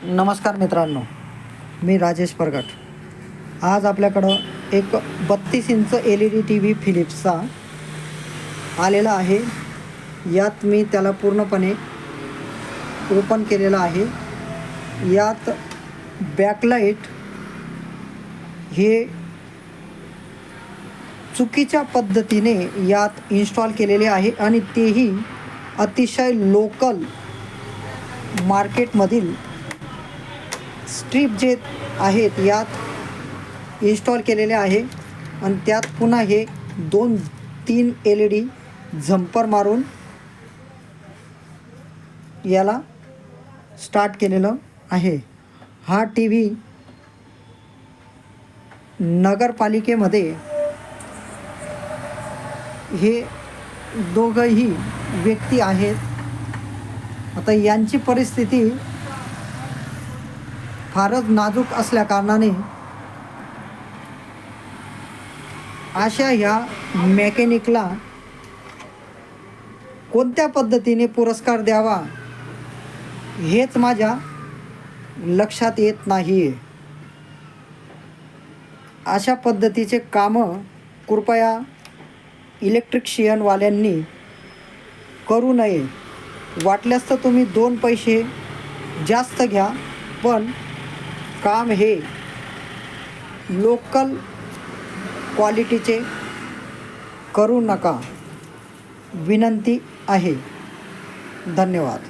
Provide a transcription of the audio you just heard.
नमस्कार मित्रांनो, मी राजेश परगट. आज आपल्याकडं एक 32 इंच LED TV फिलिप्सचा आलेला आहे. यात मी त्याला पूर्णपणे ओपन केलेलं आहे. यात बॅकलाईट हे चुकीच्या पद्धतीने यात इन्स्टॉल केलेले आहे आणि तेही अतिशय लोकल मार्केटमधील स्ट्रीप जे आहेत यात इन्स्टॉल केलेले आहे आणि त्यात पुन्हा हे 2-3 LED झंपर मारून याला स्टार्ट केलेलं आहे. हा TV नगरपालिकेमध्ये हे दोघंही व्यक्ती आहेत. आता यांची परिस्थिती फारच नाजूक असल्याकारणाने अशा ह्या मेकॅनिकला कोणत्या पद्धतीने पुरस्कार द्यावा हेच माझ्या लक्षात येत नाही. अशा पद्धतीचे कामं कृपया इलेक्ट्रिशियनवाल्यांनी करू नये. वाटल्यास तर तुम्ही 2 पैसे जास्त घ्या, पण काम हे लोकल क्वालिटीचे करू नका. विनंती आहे. धन्यवाद.